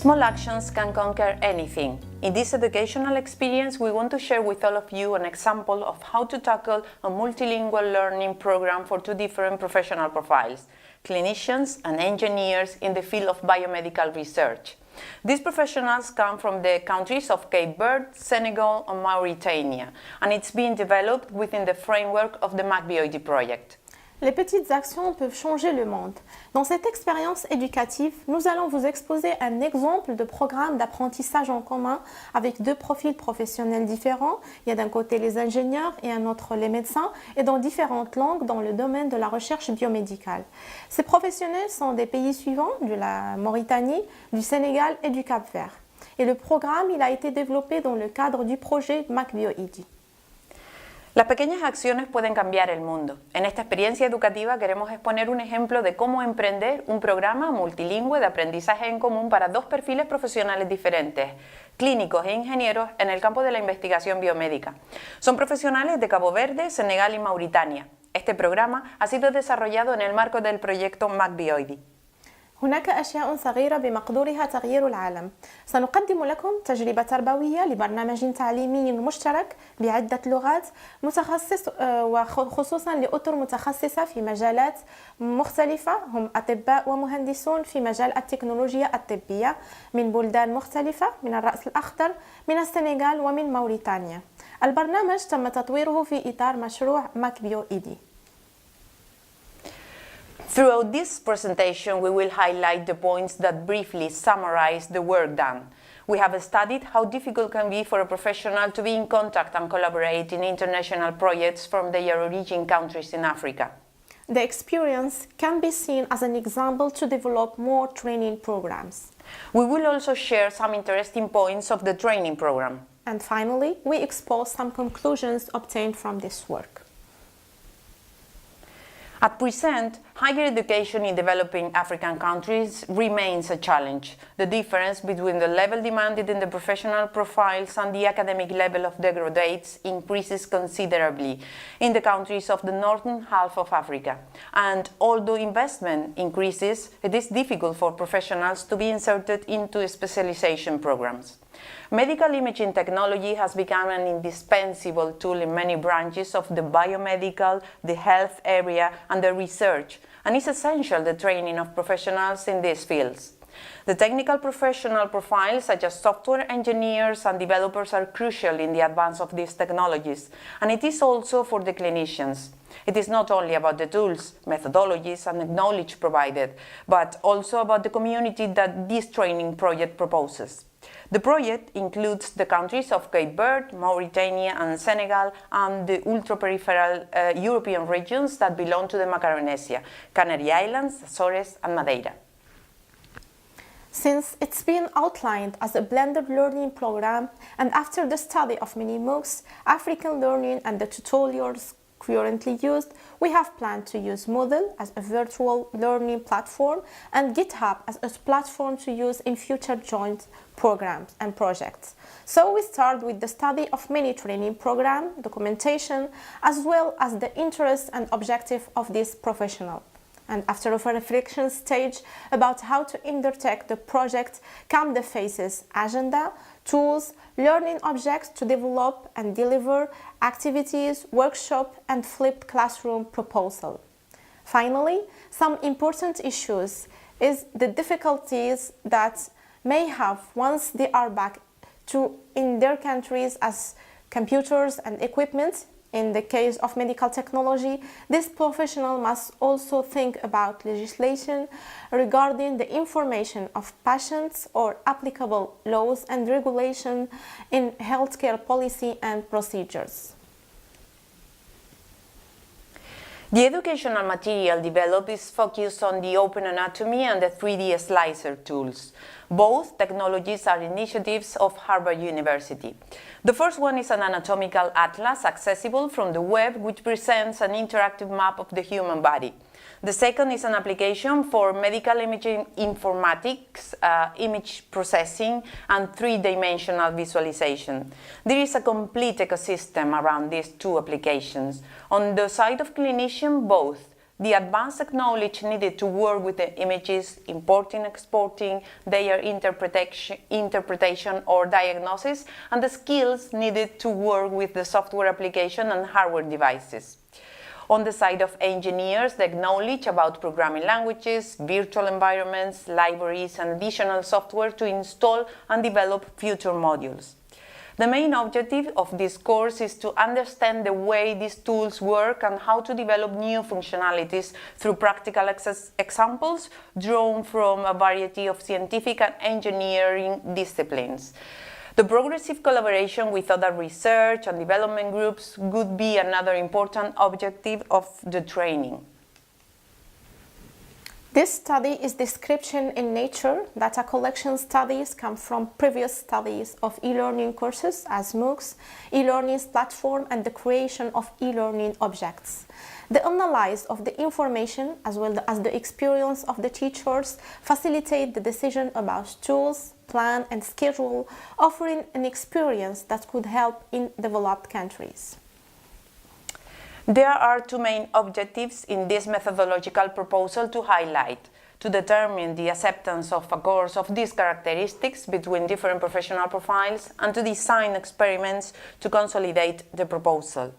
Small actions can conquer anything. In this educational experience, we want to share with all of you an example of how to tackle a multilingual learning program for two different professional profiles, clinicians and engineers in the field of biomedical research. These professionals come from the countries of Cape Verde, Senegal and Mauritania, and it's being developed within the framework of the MACbioIDi project. Les petites actions peuvent changer le monde. Dans cette expérience éducative, nous allons vous exposer un exemple de programme d'apprentissage en commun avec deux profils professionnels différents. Il y a d'un côté les ingénieurs et un autre les médecins, et dans différentes langues dans le domaine de la recherche biomédicale. Ces professionnels sont des pays suivants, de la Mauritanie, du Sénégal et du Cap-Vert. Et le programme il a été développé dans le cadre du projet MACbioIDi. Las pequeñas acciones pueden cambiar el mundo. En esta experiencia educativa queremos exponer un ejemplo de cómo emprender un programa multilingüe de aprendizaje en común para dos perfiles profesionales diferentes, clínicos e ingenieros en el campo de la investigación biomédica. Son profesionales de Cabo Verde, Senegal y Mauritania. Este programa ha sido desarrollado en el marco del proyecto MACbioIDi. هناك أشياء صغيرة بمقدورها تغيير العالم. سنقدم لكم تجربة تربوية لبرنامج تعليمي مشترك بعدة لغات متخصص وخصوصا لأطر متخصصة في مجالات مختلفة، هم أطباء ومهندسون في مجال التكنولوجيا الطبية من بلدان مختلفة، من الرأس الأخضر، من السنغال ومن موريتانيا. البرنامج تم تطويره في إطار مشروع MACbioIDi. Throughout this presentation, we will highlight the points that briefly summarize the work done. We have studied how difficult it can be for a professional to be in contact and collaborate in international projects from their origin countries in Africa. The experience can be seen as an example to develop more training programs. We will also share some interesting points of the training program. And finally, we expose some conclusions obtained from this work. At present, higher education in developing African countries remains a challenge. The difference between the level demanded in the professional profiles and the academic level of the graduates increases considerably in the countries of the northern half of Africa. And although investment increases, it is difficult for professionals to be inserted into specialization programs. Medical imaging technology has become an indispensable tool in many branches of the biomedical, the health area, and the research, and is essential the training of professionals in these fields. The technical professional profiles, such as software engineers and developers, are crucial in the advance of these technologies, and it is also for the clinicians. It is not only about the tools, methodologies, and the knowledge provided, but also about the community that this training project proposes. The project includes the countries of Cape Verde, Mauritania and Senegal, and the ultra-peripheral European regions that belong to the Macaronesia, Canary Islands, Azores and Madeira. Since it's been outlined as a blended learning program, and after the study of many MOOCs, African learning and the tutorials currently used, we have planned to use Moodle as a virtual learning platform and GitHub as a platform to use in future joint programs and projects. So we start with the study of many training program, documentation, as well as the interest and objective of this professional. And after a reflection stage about how to undertake the project come the phases: agenda, tools, learning objects to develop and deliver, activities, workshop, and flipped classroom proposal. Finally, some important issues is the difficulties that may have once they are back in their countries as computers and equipment. In the case of medical technology, this professional must also think about legislation regarding the information of patients or applicable laws and regulation in healthcare policy and procedures. The educational material developed is focused on the open anatomy and the 3D slicer tools. Both technologies are initiatives of Harvard University. The first one is an anatomical atlas accessible from the web, which presents an interactive map of the human body. The second is an application for medical imaging informatics, image processing, and three-dimensional visualization. There is a complete ecosystem around these two applications. On the side of clinician, both the advanced knowledge needed to work with the images, importing, exporting, their interpretation or diagnosis, and the skills needed to work with the software application and hardware devices. On the side of engineers, the knowledge about programming languages, virtual environments, libraries, and additional software to install and develop future modules. The main objective of this course is to understand the way these tools work and how to develop new functionalities through practical examples drawn from a variety of scientific and engineering disciplines. The progressive collaboration with other research and development groups would be another important objective of the training. This study is description in Nature. Data collection studies come from previous studies of e-learning courses as MOOCs, e-learning platform, and the creation of e-learning objects. The analysis of the information as well as the experience of the teachers facilitate the decision about tools, plan, and schedule, offering an experience that could help in developed countries. There are two main objectives in this methodological proposal to highlight: to determine the acceptance of a course of these characteristics between different professional profiles, and to design experiments to consolidate the proposal.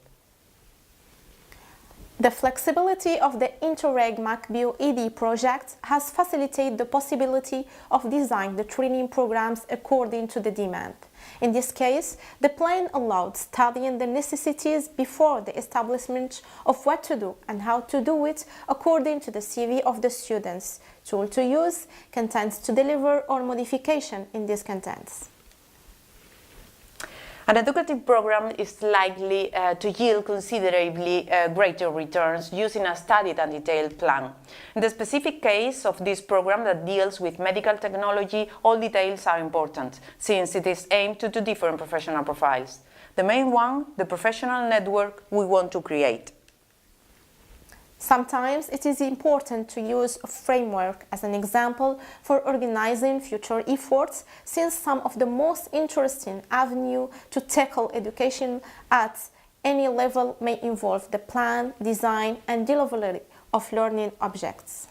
The flexibility of the Interreg MACbioIDi project has facilitated the possibility of designing the training programs according to the demand. In this case, the plan allowed studying the necessities before the establishment of what to do and how to do it according to the CV of the students, tool to use, contents to deliver, or modification in these contents. An educative program is likely to yield considerably greater returns using a studied and detailed plan. In the specific case of this program that deals with medical technology, all details are important, since it is aimed to two different professional profiles. The main one, the professional network we want to create. Sometimes it is important to use a framework as an example for organizing future efforts, since some of the most interesting avenues to tackle education at any level may involve the plan, design, and delivery of learning objects.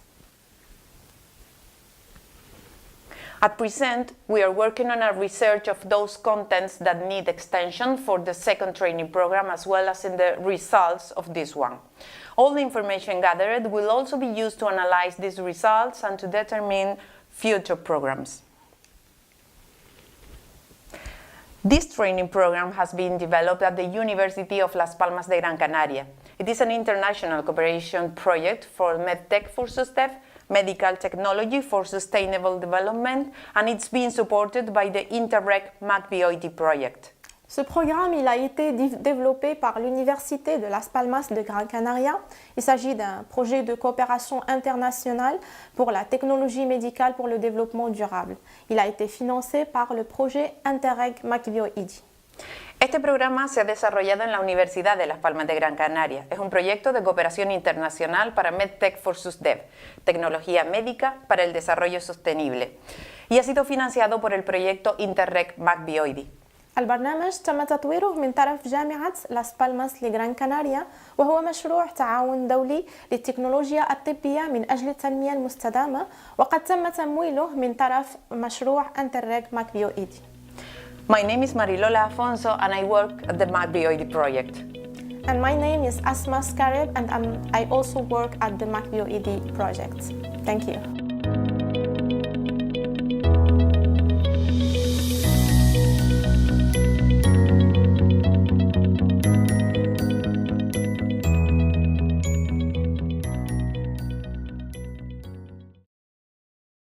At present, we are working on a research of those contents that need extension for the second training program, as well as in the results of this one. All the information gathered will also be used to analyze these results and to determine future programs. This training program has been developed at the University of Las Palmas de Gran Canaria. It is an international cooperation project for MedTech for SUSTEF, medical technology for sustainable development, and it's being supported by the Interreg MACbioIDi project. Ce programme il a été développé par l'Université de Las Palmas de Gran Canaria. Il s'agit d'un projet de coopération internationale pour la technologie médicale pour le développement durable. Il a été financé par le projet Interreg MACbioIDi. Este programa se ha desarrollado en la Universidad de Las Palmas de Gran Canaria. Es un proyecto de cooperación internacional para MedTech for SUSDEV, tecnología médica para el desarrollo sostenible, y ha sido financiado por el proyecto Interreg MACbioIDi. البرنامج تم تطويره من طرف جامعة لاس بالماس لغران كناريا، وهو مشروع تعاون دولي للتكنولوجيا الطبية من أجل التنمية المستدامة، وقد تم تمويله من طرف مشروع Interreg MACbioIDi. My name is Marilola Afonso and I work at the MACbioIDi project. And my name is Asma Skareb and I also work at the MACbioIDi project. Thank you.